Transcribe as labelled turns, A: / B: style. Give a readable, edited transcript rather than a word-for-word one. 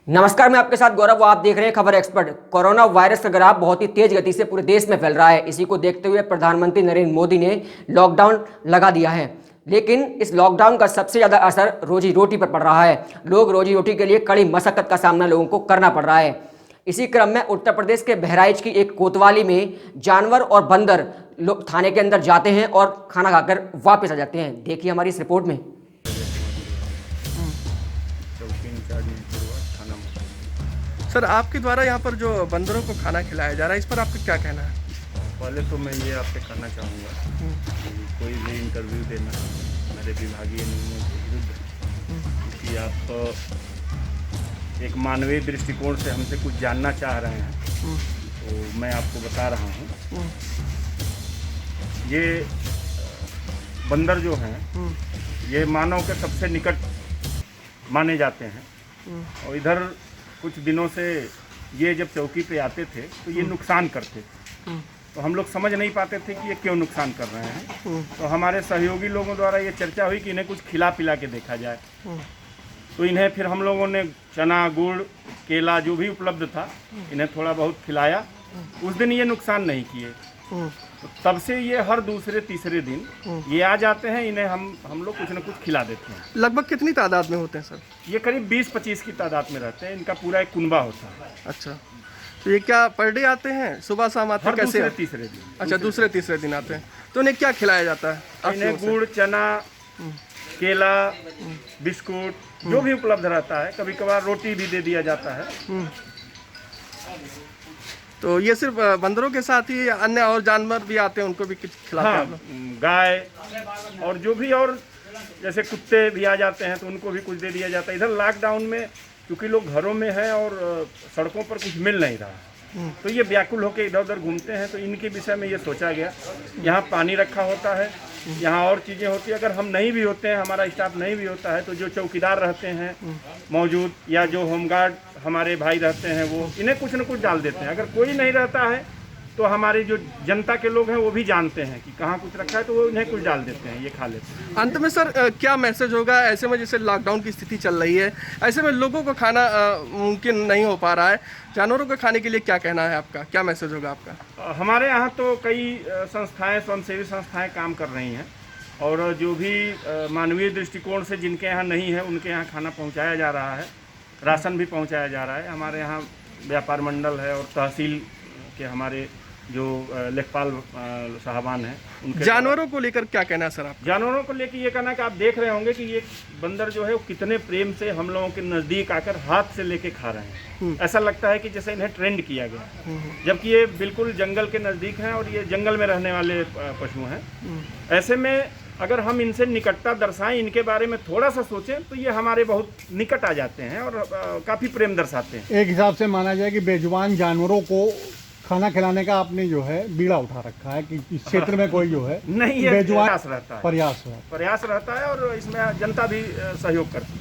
A: नमस्कार, मैं आपके साथ गौरव। आप देख रहे हैं खबर एक्सपर्ट। कोरोना वायरस का ग्राफ बहुत ही तेज गति से पूरे देश में फैल रहा है। इसी को देखते हुए प्रधानमंत्री नरेंद्र मोदी ने लॉकडाउन लगा दिया है, लेकिन इस लॉकडाउन का सबसे ज़्यादा असर रोजी रोटी पर पड़ रहा है। लोग रोजी रोटी के लिए कड़ी मशक्कत का सामना लोगों को करना पड़ रहा है। इसी क्रम में उत्तर प्रदेश के बहराइच की एक कोतवाली में जानवर और बंदर लोग थाने के अंदर जाते हैं और खाना खाकर वापस आ जाते हैं। देखिए हमारी इस रिपोर्ट में।
B: सर, आपके द्वारा यहाँ पर जो बंदरों को खाना खिलाया जा रहा है, इस पर आपका क्या कहना है?
C: पहले तो मैं ये आपसे कहना चाहूँगा कि कोई भी इंटरव्यू देना मेरे विभागीय नियमों के विरुद्ध है, क्योंकि आप एक मानवीय दृष्टिकोण से हमसे कुछ जानना चाह रहे हैं। तो मैं आपको बता रहा हूँ, ये बंदर जो हैं ये मानव के सबसे निकट माने जाते हैं। और इधर कुछ दिनों से ये जब चौकी पे आते थे तो ये नुकसान करते थे, तो हम लोग समझ नहीं पाते थे कि ये क्यों नुकसान कर रहे हैं। तो हमारे सहयोगी लोगों द्वारा ये चर्चा हुई कि इन्हें कुछ खिला पिला के देखा जाए। तो इन्हें फिर हम लोगों ने चना, गुड़, केला जो भी उपलब्ध था इन्हें थोड़ा बहुत खिलाया। उस दिन ये नुकसान नहीं किए। तो तब से ये हर दूसरे तीसरे दिन ये आ जाते हैं। इन्हें हम लोग कुछ न कुछ खिला देते हैं।
B: लगभग कितनी तादाद में होते हैं सर?
C: ये करीब 20-25 की तादाद में रहते हैं। इनका पूरा एक कुनबा होता है।
B: अच्छा, तो ये क्या पर डे आते हैं, सुबह शाम आते हैं,
C: हर
B: कैसे?
C: दूसरे तीसरे दिन।
B: अच्छा, दूसरे तीसरे दिन आते हैं। तो इन्हें क्या खिलाया जाता है आपकी
C: इन्हें
B: ओर से?
C: गुड़, चना, केला, बिस्कुट जो भी उपलब्ध रहता है। कभी कभार रोटी भी दे दिया जाता है।
B: तो ये सिर्फ बंदरों के साथ ही अन्य और जानवर भी आते हैं, उनको भी कुछ खिलाते हैं
C: हाँ,
B: आप लोग?
C: गाय और जो भी और जैसे कुत्ते भी आ जाते हैं तो उनको भी कुछ दे दिया जाता है। इधर लॉकडाउन में क्योंकि लोग घरों में हैं और सड़कों पर कुछ मिल नहीं रहा, तो ये व्याकुल होकर इधर उधर घूमते हैं। तो इनके विषय में ये सोचा गया, यहाँ पानी रखा होता है, यहाँ और चीज़ें होती हैं। अगर हम नहीं भी होते हैं, हमारा स्टाफ नहीं भी होता है, तो जो चौकीदार रहते हैं मौजूद या जो होमगार्ड हमारे भाई रहते हैं वो इन्हें कुछ न कुछ डाल देते हैं। अगर कोई नहीं रहता है तो हमारे जो जनता के लोग हैं वो भी जानते हैं कि कहाँ कुछ रखा है, तो वो इन्हें कुछ डाल देते हैं, ये खा लेते हैं।
B: अंत में सर क्या मैसेज होगा ऐसे में, जैसे लॉकडाउन की स्थिति चल रही है, ऐसे में लोगों को खाना मुमकिन नहीं हो पा रहा है, जानवरों को खाने के लिए क्या कहना है आपका, क्या मैसेज होगा आपका?
C: हमारे यहाँ तो कई संस्थाएं, स्वयंसेवी संस्थाएं काम कर रही हैं और जो भी मानवीय दृष्टिकोण से जिनके यहाँ नहीं है उनके यहाँ खाना पहुँचाया जा रहा है, राशन भी पहुँचाया जा रहा है। हमारे यहाँ व्यापार मंडल है और तहसील के हमारे जो लेखपाल साहबान हैं उनके।
B: जानवरों को लेकर क्या कहना है सर आप?
C: जानवरों को लेकर ये कहना कि आप देख रहे होंगे कि ये बंदर जो है वो कितने प्रेम से हम लोगों के नज़दीक आकर हाथ से लेके खा रहे हैं। ऐसा लगता है कि जैसे इन्हें ट्रेंड किया गया, जबकि ये बिल्कुल जंगल के नज़दीक हैं और ये जंगल में रहने वाले पशु हैं। ऐसे में अगर हम इनसे निकटता दर्शाएं, इनके बारे में थोड़ा सा सोचें, तो ये हमारे बहुत निकट आ जाते हैं और काफ़ी प्रेम दर्शाते हैं।
D: एक हिसाब से माना जाए कि बेजुबान जानवरों को खाना खिलाने का आपने जो है बीड़ा उठा रखा है कि इस क्षेत्र में कोई जो है
C: नहीं, ये
D: बेजुबान
C: प्रयास रहता है,
D: प्रयास
C: प्रयास रहता है और इसमें जनता भी सहयोग करती है।